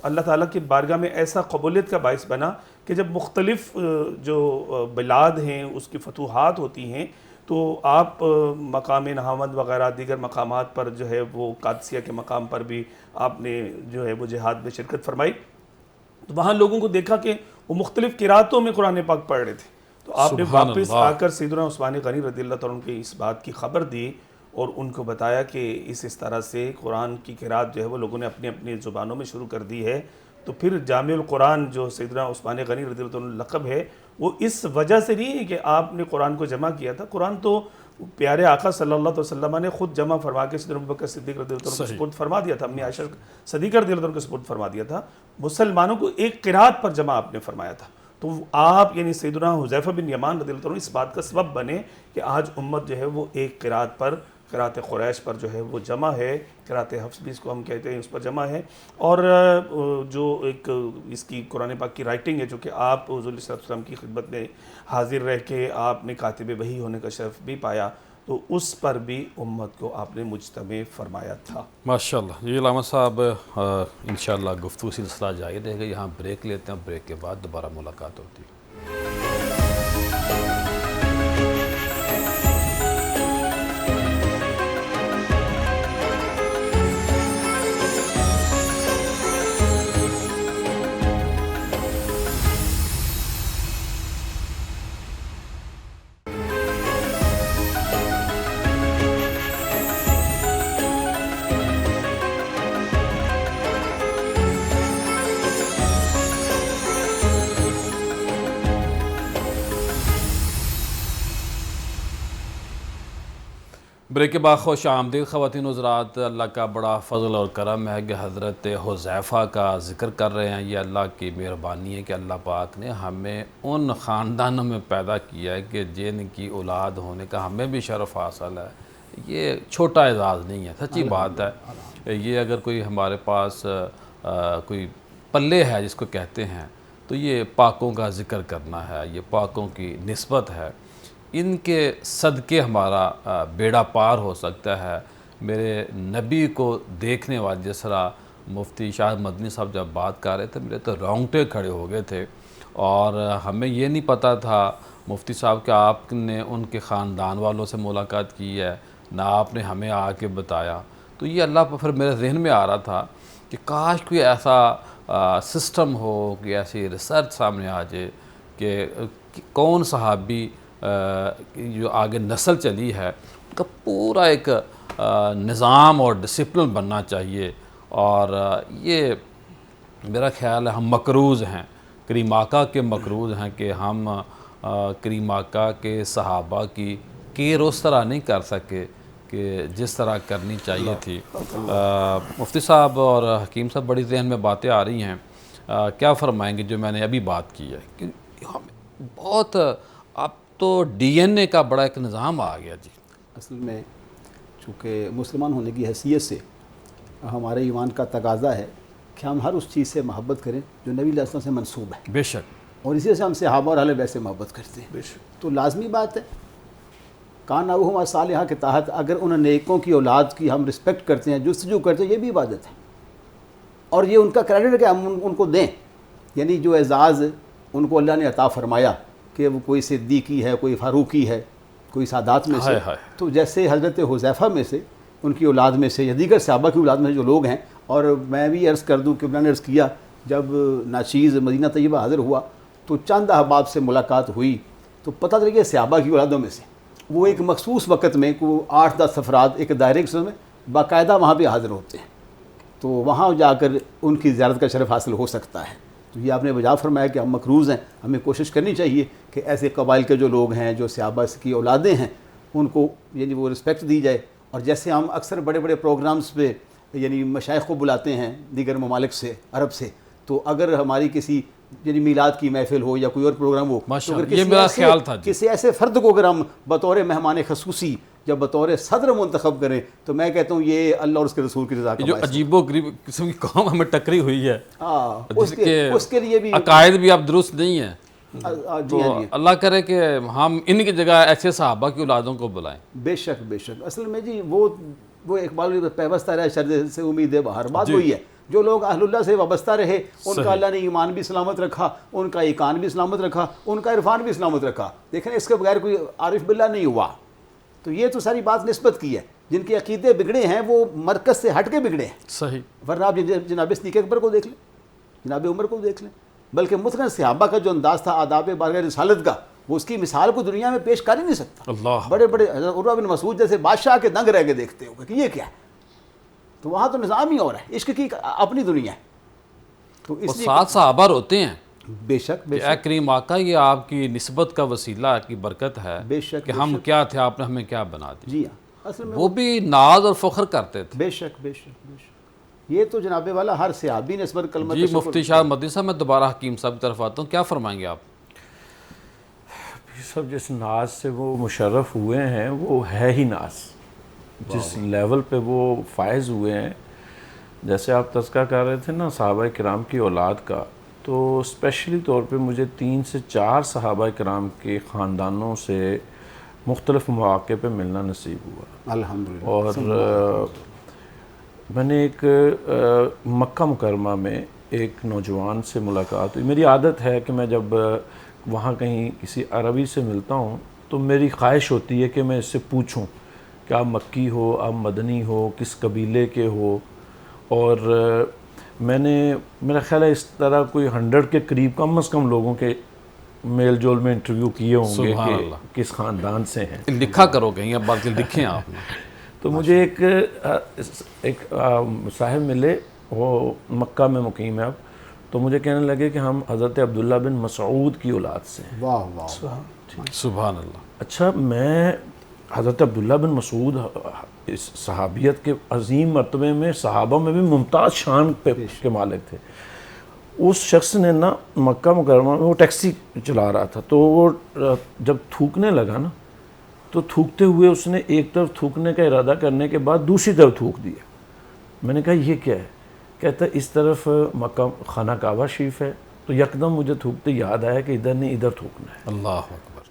اللہ تعالیٰ کی بارگاہ میں ایسا قبولیت کا باعث بنا کہ جب مختلف جو بلاد ہیں اس کی فتوحات ہوتی ہیں تو آپ مقام نہاوند وغیرہ دیگر مقامات پر جو ہے وہ قادسیہ کے مقام پر بھی آپ نے جو ہے وہ جہاد میں شرکت فرمائی. تو وہاں لوگوں کو دیکھا کہ وہ مختلف قراتوں میں قرآن پاک پڑھ رہے تھے, تو آپ نے واپس آ کر سیدنا عثمان غنی رضی اللہ تعالیٰ عنہ کی اس بات کی خبر دی اور ان کو بتایا کہ اس طرح سے قرآن کی قرات جو ہے وہ لوگوں نے اپنی اپنی زبانوں میں شروع کر دی ہے. تو پھر جامع القرآن جو سیدنا عثمان غنی رضی اللہ عنہ لقب ہے وہ اس وجہ سے نہیں ہے کہ آپ نے قرآن کو جمع کیا تھا. قرآن تو پیارے آقا صلی اللہ علیہ وسلم نے خود جمع فرما کے سیدنا ابوبکر صدیق رضی اللہ عنہ کو سپرد فرما دیا تھا, اپنی عائشہ صدیقہ رضی اللہ عنہ کو سپرد فرما دیا تھا. مسلمانوں کو ایک قرات پر جمع آپ نے فرمایا تھا. تو آپ یعنی سیدنا حذیفہ بن یمان رضی اللہ عنہ اس بات کا سبب بنے کہ آج امت جو ہے وہ ایک قرات پر, قرات قریش پر جو ہے وہ جمع ہے, قرات حفص بھی اس کو ہم کہتے ہیں, اس پر جمع ہے. اور جو ایک اس کی قرآن پاک کی رائٹنگ ہے جو کہ آپ حضور صلی اللہ علیہ وسلم کی خدمت میں حاضر رہ کے آپ نے کاتب وحی ہونے کا شرف بھی پایا, تو اس پر بھی امت کو آپ نے مجتمع فرمایا تھا. ماشاءاللہ. یہ علامہ صاحب انشاءاللہ گفتگو سلسلہ جاری رہے گا. یہاں بریک لیتے ہیں, بریک کے بعد دوبارہ ملاقات ہوتی ہے. بریک کے بعد خوش آمدید خواتین حضرات. اللہ کا بڑا فضل اور کرم ہے کہ حضرت حذیفہ کا ذکر کر رہے ہیں. یہ اللہ کی مہربانی ہے کہ اللہ پاک نے ہمیں ان خاندانوں میں پیدا کیا ہے کہ جن کی اولاد ہونے کا ہمیں بھی شرف حاصل ہے. یہ چھوٹا اعزاز نہیں ہے, سچی بات ہے. یہ اگر کوئی ہمارے پاس کوئی پلے ہے جس کو کہتے ہیں, تو یہ پاکوں کا ذکر کرنا ہے, یہ پاکوں کی نسبت ہے. ان کے صدقے ہمارا بیڑا پار ہو سکتا ہے. میرے نبی کو دیکھنے والے, جس طرح مفتی شاہ مدنی صاحب جب بات کر رہے تھے میرے تو رونگٹے کھڑے ہو گئے تھے, اور ہمیں یہ نہیں پتہ تھا مفتی صاحب کہ آپ نے ان کے خاندان والوں سے ملاقات کی ہے, نہ آپ نے ہمیں آ کے بتایا. تو یہ اللہ پر پھر میرے ذہن میں آ رہا تھا کہ کاش کوئی ایسا سسٹم ہو, کہ ایسی ریسرچ سامنے آ جائے کہ کون صحابی جو آگے نسل چلی ہے ان کا پورا ایک نظام اور ڈسپلن بننا چاہیے. اور یہ میرا خیال ہے ہم مقروض ہیں, کریم آقا کے مقروض ہیں کہ ہم کریم آقا کے صحابہ کی کیر اس طرح نہیں کر سکے کہ جس طرح کرنی چاہیے تھی. مفتی صاحب اور حکیم صاحب بڑی ذہن میں باتیں آ رہی ہیں, کیا فرمائیں گے جو میں نے ابھی بات کی ہے کہ ہم بہت اب تو ڈی این اے کا بڑا ایک نظام آ گیا. جی اصل میں چونکہ مسلمان ہونے کی حیثیت سے ہمارے ایمان کا تقاضا ہے کہ ہم ہر اس چیز سے محبت کریں جو نبی علیہ السلام سے منسوب ہے, بے شک, اور اسی سے ہم صحابہ اور اہل بیت سے محبت کرتے ہیں. بے شک. تو لازمی بات ہے کان ابوہما صالحہ کے تحت اگر ان نیکوں کی اولاد کی ہم رسپیکٹ کرتے ہیں, جستجو کرتے ہیں, یہ بھی عبادت ہے. اور یہ ان کا کریڈٹ ہے کہ ہم ان کو دیں. یعنی جو اعزاز ان کو اللہ نے عطا فرمایا کہ وہ کوئی صدیقی ہے, کوئی فاروقی ہے, کوئی سادات میں سے, تو جیسے حضرت حذیفہ میں سے, ان کی اولاد میں سے, یا دیگر صحابہ کی اولاد میں سے جو لوگ ہیں. اور میں بھی عرض کر دوں کہ میں نے عرض کیا جب ناچیز مدینہ طیبہ حاضر ہوا تو چند احباب سے ملاقات ہوئی تو پتہ چلا کہ صحابہ کی اولادوں میں سے وہ ایک مخصوص وقت میں کو 8-10 افراد ایک دائرے کے میں باقاعدہ وہاں پہ حاضر ہوتے ہیں, تو وہاں جا کر ان کی زیارت کا شرف حاصل ہو سکتا ہے. تو یہ آپ نے بجا فرمایا کہ ہم مقروض ہیں, ہمیں کوشش کرنی چاہیے کہ ایسے قبائل کے جو لوگ ہیں, جو صحابہ کی اولادیں ہیں, ان کو یعنی وہ رسپیکٹ دی جائے. اور جیسے ہم اکثر بڑے بڑے پروگرامز پہ یعنی مشائخ کو بلاتے ہیں دیگر ممالک سے, عرب سے, تو اگر ہماری کسی یعنی میلاد کی محفل ہو یا کوئی اور پروگرام ہو, تو اگر یہ میرا خیال تھا کسی ایسے فرد کو اگر ہم بطور مہمان خصوصی یا بطور صدر منتخب کریں تو میں کہتا ہوں یہ اللہ اور اس کے رسول کی رضا کا جو عجیب و غریب قسم کی قوم ہمیں ٹکری ہوئی ہے, اس کے لیے بھی عقائد بھی اب درست نہیں ہیں. تو اللہ کرے کہ ہم ان کی جگہ ایسے صحابہ کی اولادوں کو بلائیں. بے شک بے شک. اصل میں جی وہ اقبال پیوستہ رہے شر سے امید باہر, بات وہی ہے. جو لوگ اہل اللہ سے وابستہ رہے ان کا اللہ نے ایمان بھی سلامت رکھا, ان کا ایقان بھی سلامت رکھا, ان کا عرفان بھی سلامت رکھا. دیکھیں اس کے بغیر کوئی عارف باللہ نہیں ہوا. تو یہ تو ساری بات نسبت کی ہے. جن کے عقیدے بگڑے ہیں وہ مرکز سے ہٹ کے بگڑے ہیں. صحیح. ورنہ آپ جناب صدیق اکبر کو دیکھ لیں, جناب عمر کو دیکھ لیں. بلکہ مطلق صحابہ کا جو انداز تھا آداب بارگاہ رسالت کا, وہ اس کی مثال کو دنیا میں پیش کر ہی نہیں سکتا. اللہ. بڑے بڑے عروہ بن مسعود جیسے بادشاہ کے دنگ رہ کے دیکھتے ہو کہ یہ کیا ہے. تو وہاں تو نظام ہی اور ہے, عشق کی اپنی دنیا ہے. تو اس لیے ساتھ صحابہ روتے ہیں. بے شک بے اے کریم آقا یہ آپ کی نسبت کا وسیلہ کی برکت ہے بے شک کہ ہم کیا تھے, آپ نے ہمیں کیا بنا دیا. جی ہاں, اصل میں وہ بھی ناز اور فخر کرتے تھے. بے شک بے شک بے شک. یہ تو جناب والا ہر صحابی نے اس پر کلمہ جی مفتی شاہ مدنی صاحب, میں دوبارہ حکیم صاحب کی طرف آتا ہوں, کیا فرمائیں گے آپ؟ سب جس ناز سے وہ مشرف ہوئے ہیں وہ ہے ہی ناز. جس لیول پہ وہ فائز ہوئے ہیں, جیسے آپ تذکرہ کر رہے تھے نا صحابہ کرام کی اولاد کا, تو اسپیشلی طور پہ مجھے 3 سے 4 صحابہ کرام کے خاندانوں سے مختلف مواقع پہ ملنا نصیب ہوا الحمدللہ. اور میں نے ایک مکہ مکرمہ میں ایک نوجوان سے ملاقات ہوئی. میری عادت ہے کہ میں جب وہاں کہیں کسی عربی سے ملتا ہوں تو میری خواہش ہوتی ہے کہ میں اس سے پوچھوں کہ آپ مکی ہو, آپ مدنی ہو, کس قبیلے کے ہو. اور میں نے میرا خیال ہے اس طرح کوئی 100 کے قریب کم از کم لوگوں کے میل جول میں انٹرویو کیے ہوں گے کہ کس خاندان سے ہیں. لکھا کرو کہیں, اب بات لکھیں آپ نے. تو مجھے ایک صاحب ملے, وہ مکہ میں مقیم ہے اب, تو مجھے کہنے لگے کہ ہم حضرت عبداللہ بن مسعود کی اولاد سے ہیں. واہ واہ سبحان اللہ. اچھا, میں حضرت عبداللہ بن مسعود اس صحابیت کے عظیم مرتبے میں صحابہ میں بھی ممتاز شان کے مالک تھے. اس شخص نے نا مکہ مکرمہ میں وہ ٹیکسی چلا رہا تھا, تو وہ جب تھوکنے لگا نا تو تھوکتے ہوئے اس نے ایک طرف تھوکنے کا ارادہ کرنے کے بعد دوسری طرف تھوک دیا. میں نے کہا یہ کیا ہے؟ کہتا اس طرف مکہ خانہ کعبہ شریف ہے, تو یکدم مجھے تھوکتے یاد آیا کہ ادھر نہیں ادھر تھوکنا ہے. اللہ اکبر.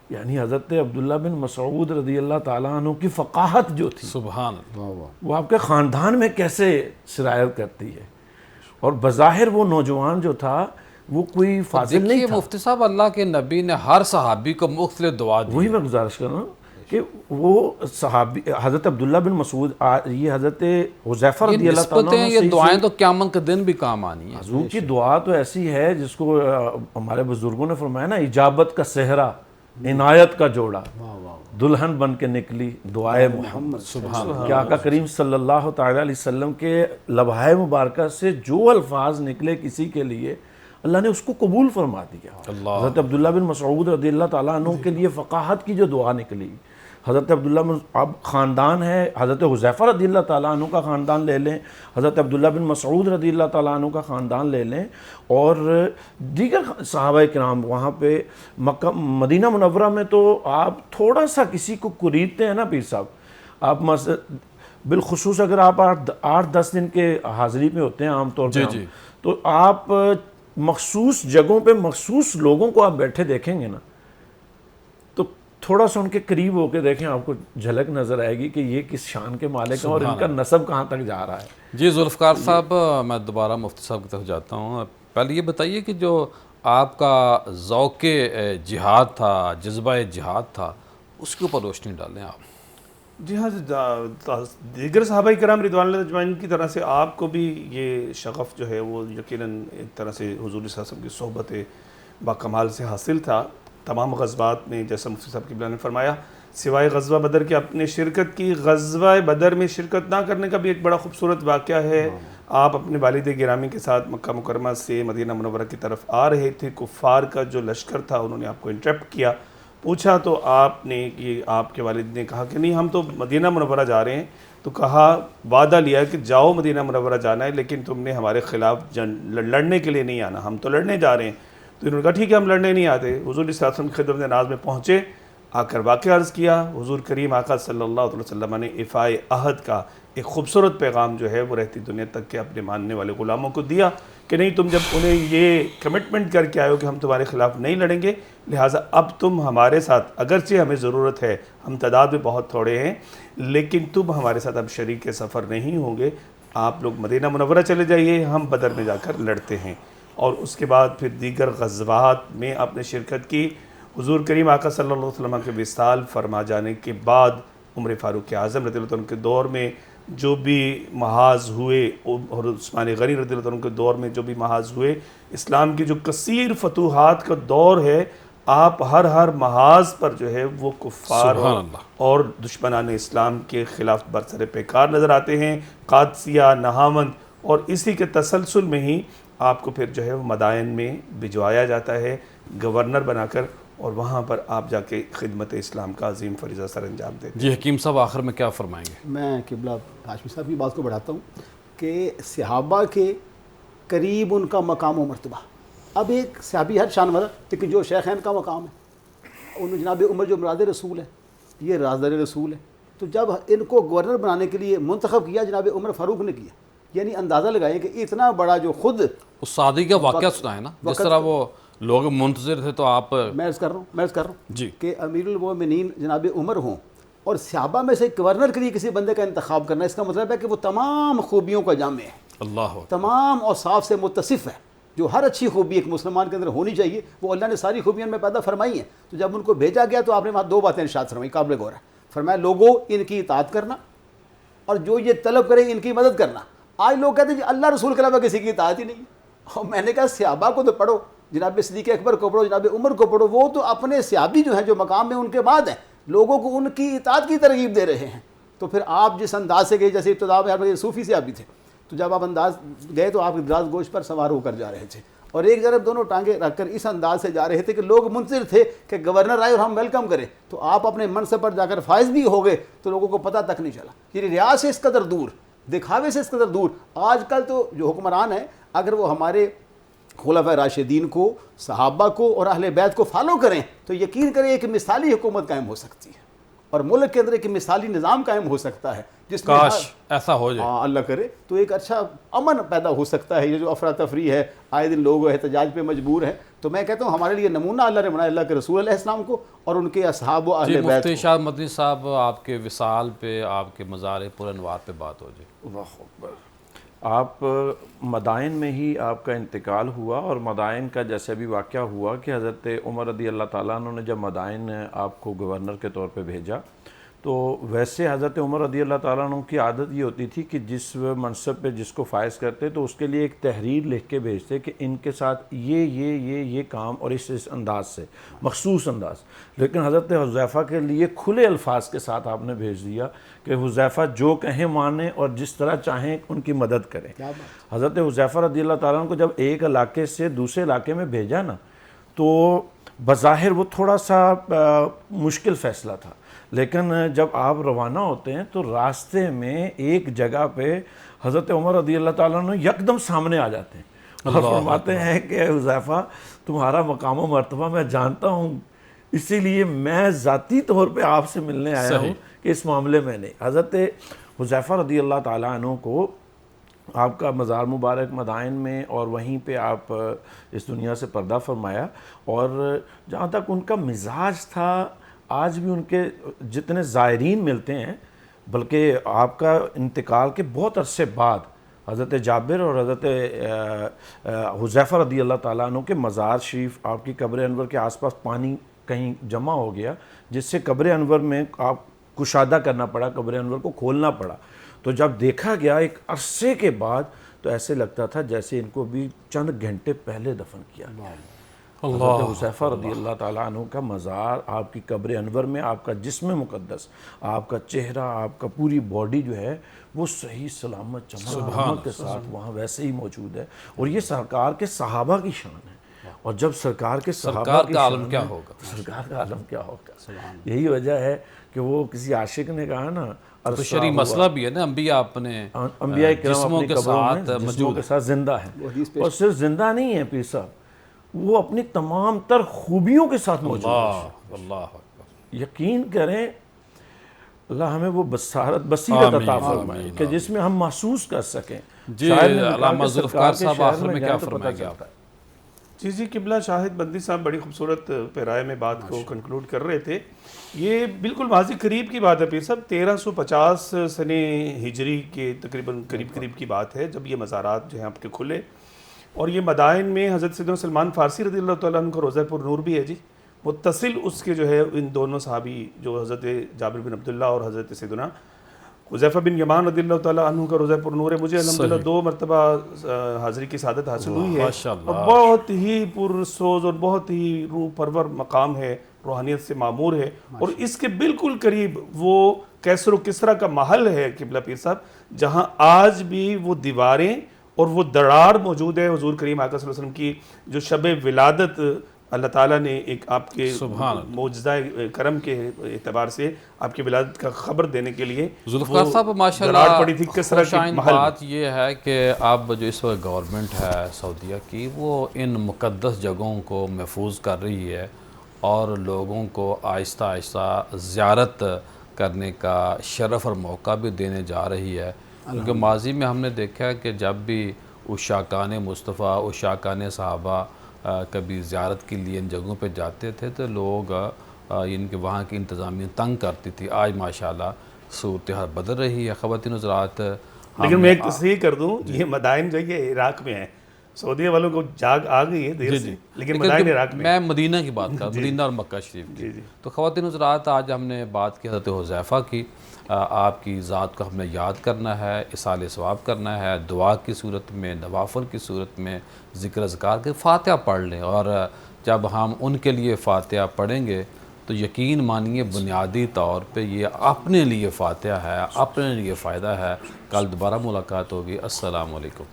یعنی حضرت عبداللہ بن مسعود رضی اللہ تعالیٰ عنہ کی فقاہت جو تھی سبحان اللہ. وہ آپ کے خاندان میں کیسے سرایت کرتی ہے. اور بظاہر وہ نوجوان جو تھا وہ کوئی فاضل نہیں تھا. مفتی صاحب, اللہ کے نبی نے ہر صحابی کو مختلف دعا دی. وہی میں گزارش کر رہا ہوں کہ وہ صحابی حضرت عبداللہ بن مسعود, یہ حضرت حذیفہ رضی اللہ تعالیٰ عنہ, یہ دعائیں تو قیامت کے دن بھی کام آنی ہیں. حضور کی دعا تو ایسی ہے جس کو ہمارے بزرگوں نے فرمایا نا, اجابت کا صحرا عنایت کا جوڑا, دلہن بن کے نکلی دعائے محمد. سبحان اللہ. کہ آقا کریم صلی اللہ تعالیٰ علیہ وسلم کے لبھائے مبارکہ سے جو الفاظ نکلے کسی کے لیے, اللہ نے اس کو قبول فرما دیا. حضرت عبداللہ بن مسعود رضی اللہ تعالیٰ عنہ کے لیے فقاہت کی جو دعا نکلی, حضرت عبداللہ اب خاندان ہے, حضرت حذیفہ رضی اللہ تعالیٰ عنہ کا خاندان لے لیں, حضرت عبداللہ بن مسعود رضی اللہ تعالیٰ عنہ کا خاندان لے لیں, اور دیگر صحابہ کرام وہاں پہ مکہ مدینہ منورہ میں, تو آپ تھوڑا سا کسی کو قریدتے ہیں نا پیر صاحب, آپ بالخصوص اگر آپ 8-10 دن کے حاضری میں ہوتے ہیں عام طور پہ, تو آپ مخصوص جگہوں پہ مخصوص لوگوں کو آپ بیٹھے دیکھیں گے نا, تو تھوڑا سا ان کے قریب ہو کے دیکھیں, آپ کو جھلک نظر آئے گی کہ یہ کس شان کے مالک ہیں اور ان کا نسب کہاں تک جا رہا ہے. جی ذوالفقار صاحب, میں دوبارہ مفتی صاحب کی طرف جاتا ہوں. پہلے یہ بتائیے کہ جو آپ کا ذوق جہاد تھا, جذبہ جہاد تھا, اس کے اوپر روشنی ڈالیں آپ. جی ہاں, دیگر صحابہ کرام رضوان اللہ اجمعین کی طرح سے آپ کو بھی یہ شغف جو ہے وہ یقیناً ایک طرح سے حضور صلی اللہ علیہ وسلم کی صحبت باکمال سے حاصل تھا. تمام غزوات میں جیسا مفتی صاحب قبلہ نے فرمایا, سوائے غزوہ بدر کے اپنے شرکت کی, غزوہ بدر میں شرکت نہ کرنے کا بھی ایک بڑا خوبصورت واقعہ ہے. آپ اپنے والد گرامی کے ساتھ مکہ مکرمہ سے مدینہ منورہ کی طرف آ رہے تھے, کفار کا جو لشکر تھا انہوں نے آپ کو انٹرپٹ کیا, پوچھا تو آپ نے کہ آپ کے والد نے کہا کہ نہیں ہم تو مدینہ منورہ جا رہے ہیں. تو کہا, وعدہ لیا کہ جاؤ مدینہ منورہ جانا ہے, لیکن تم نے ہمارے خلاف لڑنے کے لیے نہیں آنا, ہم تو لڑنے جا رہے ہیں. تو انہوں نے کہا ٹھیک ہے ہم لڑنے نہیں آتے. حضور صلی اللہ علیہ وسلم کی خدمت ناز میں پہنچے, آ کر واقعہ عرض کیا. حضور کریم آقا صلی اللہ علیہ وسلم نے افائے عہد کا ایک خوبصورت پیغام جو ہے وہ رہتی دنیا تک کے اپنے ماننے والے غلاموں کو دیا کہ نہیں, تم جب انہیں یہ کمٹمنٹ کر کے آئے ہو کہ ہم تمہارے خلاف نہیں لڑیں گے, لہٰذا اب تم ہمارے ساتھ, اگرچہ ہمیں ضرورت ہے, ہم تعداد میں بہت تھوڑے ہیں, لیکن تم ہمارے ساتھ اب شریک سفر نہیں ہوں گے, آپ لوگ مدینہ منورہ چلے جائیے, ہم بدر میں جا کر لڑتے ہیں. اور اس کے بعد پھر دیگر غزوات میں آپ نے شرکت کی. حضور کریم آقا صلی اللہ علیہ وسلم کے وصال فرما جانے کے بعد عمر فاروق اعظم رضی اللہ عنہ کے دور میں جو بھی محاذ ہوئے, اور عثمان غنی رضی اللہ عنہ کے دور میں جو بھی محاذ ہوئے, اسلام کی جو کثیر فتوحات کا دور ہے, آپ ہر محاذ پر جو ہے وہ کفار اور دشمنان اسلام کے خلاف برسر پیکار نظر آتے ہیں. قادسیہ, نہاوند, اور اسی کے تسلسل میں ہی آپ کو پھر جو ہے وہ مدائن میں بھجوایا جاتا ہے گورنر بنا کر, اور وہاں پر آپ جا کے خدمت اسلام کا عظیم فریضہ سر انجام دیتے ہیں. جی حکیم صاحب آخر میں کیا فرمائیں گے؟ میں قبلہ ہاشمی صاحب کی بات کو بڑھاتا ہوں کہ صحابہ کے قریب ان کا مقام و مرتبہ. اب ایک صحابی ہر شان والا, لیکن جو شیخین کا مقام ہے, ان جناب عمر جو مراد رسول ہے, یہ رازدار رسول ہے. تو جب ان کو گورنر بنانے کے لیے منتخب کیا جناب عمر فاروق نے کیا, یعنی اندازہ لگائیں کہ اتنا بڑا جو خود اس سعدی کا واقعہ سنائیں نا, جس طرح وہ لوگ منتظر تھے. تو آپ میں عرض کر رہا ہوں جی کہ امیر المومنین جناب عمر ہوں اور صحابہ میں سے گورنر کے لیے کسی بندے کا انتخاب کرنا, اس کا مطلب ہے کہ وہ تمام خوبیوں کا جامع ہے, اللہ تمام اوصاف سے متصف ہے. جو ہر اچھی خوبی ایک مسلمان کے اندر ہونی چاہیے وہ اللہ نے ساری خوبیاں میں پیدا فرمائی ہیں. تو جب ان کو بھیجا گیا تو آپ نے وہاں 2 باتیں ارشاد فرمائی, قابل غور ہے. فرمایا لوگوں ان کی اطاعت کرنا, اور جو یہ طلب کریں ان کی مدد کرنا. آج لوگ کہتے ہیں کہ اللہ رسول کے علاوہ کسی کی اطاعت ہی نہیں. اور میں نے کہا صحابہ کو تو پڑھو, جناب صدیق اکبر کو پڑھو, جناب عمر کو پڑھو, وہ تو اپنے صحابی جو ہیں جو مقام میں ان کے بعد ہیں, لوگوں کو ان کی اطاعت کی ترغیب دے رہے ہیں. تو پھر آپ جس انداز سے گئے, جیسے ابتدا میں صوفی صحابی تھے, تو جب آپ انداز گئے تو آپ دراز گوشت پر سوار ہو کر جا رہے تھے. اور ایک جانب دونوں ٹانگیں رکھ کر اس انداز سے جا رہے تھے کہ لوگ منتظر تھے کہ گورنر آئے اور ہم ویلکم کریں. تو آپ اپنے منصب پر جا کر فائز بھی ہو گئے تو لوگوں کو پتہ تک نہیں چلا. یعنی ریاض سے اس قدر دور, دکھاوے سے اس قدر دور. آج کل تو جو حکمران ہیں اگر وہ ہمارے خلفاء راشدین کو, صحابہ کو اور اہل بیت کو فالو کریں تو یقین کریں ایک مثالی حکومت قائم ہو سکتی ہے اور ملک کے اندر ایک مثالی نظام قائم ہو سکتا ہے جس میں کاش ایسا ہو جائے. ہاں اللہ کرے. تو ایک اچھا امن پیدا ہو سکتا ہے. یہ جو افراتفری ہے, آئے دن لوگ احتجاج پہ مجبور ہیں, تو میں کہتا ہوں ہمارے لیے نمونہ اللہ نے بنایا اللہ کے رسول علیہ السلام کو اور ان کے اصحاب و اہل بیت کو. مفتی شاہ مدنی صاحب, آپ کے وصال پہ, آپ کے مزار پر انوار پہ بات ہو جائے. اللہ اکبر. آپ مدائن میں ہی آپ کا انتقال ہوا, اور مدائن کا جیسے بھی واقعہ ہوا کہ حضرت عمر رضی اللہ تعالیٰ عنہ نے جب مدائن آپ کو گورنر کے طور پہ بھیجا, تو ویسے حضرت عمر رضی اللہ تعالیٰ عنہ کی عادت یہ ہوتی تھی کہ جس منصب پہ جس کو فائز کرتے تو اس کے لیے ایک تحریر لکھ کے بھیجتے کہ ان کے ساتھ یہ کام اور اس انداز سے, مخصوص انداز. لیکن حضرت حذیفہ کے لیے کھلے الفاظ کے ساتھ آپ نے بھیج دیا کہ حذیفہ جو کہیں مانیں اور جس طرح چاہیں ان کی مدد کریں. حضرت حذیفہ رضی اللہ تعالیٰ عنہ کو جب ایک علاقے سے دوسرے علاقے میں بھیجا نا, تو بظاہر وہ تھوڑا سا مشکل فیصلہ تھا, لیکن جب آپ روانہ ہوتے ہیں تو راستے میں ایک جگہ پہ حضرت عمر رضی اللہ تعالیٰ عنہ یکدم سامنے آ جاتے ہیں اور فرماتے ہیں کہ حذیفہ تمہارا مقام و مرتبہ میں جانتا ہوں, اسی لیے میں ذاتی طور پہ آپ سے ملنے آیا ہوں کہ اس معاملے میں نہیں. حضرت حذیفہ رضی اللہ تعالیٰ عنہ کو آپ کا مزار مبارک مدائن میں اور وہیں پہ آپ اس دنیا سے پردہ فرمایا, اور جہاں تک ان کا مزاج تھا آج بھی ان کے جتنے زائرین ملتے ہیں, بلکہ آپ کا انتقال کے بہت عرصے بعد حضرت جابر اور حضرت حذیفہ رضی اللہ تعالیٰ عنہ کے مزار شریف, آپ کی قبر انور کے آس پاس پانی کہیں جمع ہو گیا جس سے قبر انور میں آپ کشادہ کرنا پڑا, قبر انور کو کھولنا پڑا. تو جب دیکھا گیا ایک عرصے کے بعد تو ایسے لگتا تھا جیسے ان کو بھی چند گھنٹے پہلے دفن کیا گیا. حضرت حذیفہ رضی اللہ تعالیٰ عنہ کا مزار آپ کی قبر انور میں, آپ کا جسم مقدس, آپ کا چہرہ, آپ کا پوری باڈی جو ہے وہ صحیح سلامت چمک کے ساتھ وہاں ویسے ہی موجود ہے. اور یہ سرکار کے صحابہ کی شان ہے, اور جب سرکار کے صحابہ کی عالم کیا ہوگا, سرکار کا عالم کیا ہوگا. یہی وجہ ہے کہ وہ کسی عاشق نے کہا نا, تو شرعی مسئلہ بھی ہے نا, انبیاء اپنے انبیاء کرام جسموں اپنی کے قبروں میں ساتھ جسموں کے ساتھ زندہ ہیں, اور صرف زندہ نہیں ہے پیر صاحب, وہ اپنی تمام تر خوبیوں کے ساتھ موجود ہے. اللہ یقین کریں اللہ ہمیں وہ بصیرت عطا فرمائے کہ جس میں ہم محسوس کر سکیں. جی علامہ ذوالفقار صاحب آخر میں کیا فرمائیں گے آپ؟ جی قبلہ شاہد بندی صاحب بڑی خوبصورت پیرائے میں بات کو کنکلوڈ کر رہے تھے. یہ بالکل ماضی قریب کی بات ہے پیر صاحب, 1350 سن ہجری کے تقریباً قریب کی بات ہے جب یہ مزارات جو ہیں آپ کے کھلے, اور یہ مدائن میں حضرت سیدنا سلمان فارسی رضی اللہ تعالیٰ عنہ کا روضہ پر نور بھی ہے جی, متصل اس کے جو ہے ان دونوں صحابی جو حضرت جابر بن عبداللہ اور حضرت سیدنا حذیفہ بن یمان رضی اللہ تعالیٰ عنہ کا روضہ پر نور ہے. مجھے الحمدللہ 2 مرتبہ حاضری کی سعادت حاصل ہوئی ہے, اور بہت ہی پرسوز اور بہت ہی روح پرور مقام ہے, روحانیت سے معمور ہے, اور اس کے بالکل قریب وہ کیسر و کسرا کا محل ہے قبلہ پیر صاحب, جہاں آج بھی وہ دیواریں اور وہ دراڑ موجود ہے. حضور کریم آقا صلی اللہ علیہ وسلم کی جو شب ولادت اللہ تعالیٰ نے ایک آپ کے معجزہ کرم کے اعتبار سے آپ کی ولادت کا خبر دینے کے لیے ذوالفقار صاحب ماشاءاللہ خوشائن بات یہ ہے کہ اب جو اس وقت گورنمنٹ ہے سعودیہ کی وہ ان مقدس جگہوں کو محفوظ کر رہی ہے اور لوگوں کو آہستہ آہستہ زیارت کرنے کا شرف اور موقع بھی دینے جا رہی ہے. کیونکہ ماضی میں ہم نے دیکھا ہے کہ جب بھی عشاقان مصطفیٰ, عشاقان صحابہ کبھی زیارت کے لیے ان جگہوں پہ جاتے تھے تو لوگ ان کے وہاں کی انتظامیہ تنگ کرتی تھی. آج ماشاءاللہ صورتحال بدل رہی ہے. خواتین حضرات, لیکن میں ایک تصحیح کر دوں, یہ مدائن جو ہے عراق میں ہے, سعودیہ والوں کو جاگ آ گئی ہے دیر سے, لیکن مدائن عراق میں. میں مدینہ کی بات کر, مدینہ اور مکہ شریف کی. تو خواتین حضرات, آج ہم نے بات کی حضرت حذیفہ کی. آپ کی ذات کو ہم نے یاد کرنا ہے, اصال ثواب کرنا ہے, دعا کی صورت میں, نوافل کی صورت میں, ذکر اذکار کے فاتحہ پڑھ لیں. اور جب ہم ان کے لیے فاتحہ پڑھیں گے تو یقین مانیے بنیادی طور پہ یہ اپنے لیے فاتحہ ہے, اپنے لیے فائدہ ہے. کل دوبارہ ملاقات ہوگی. السلام علیکم.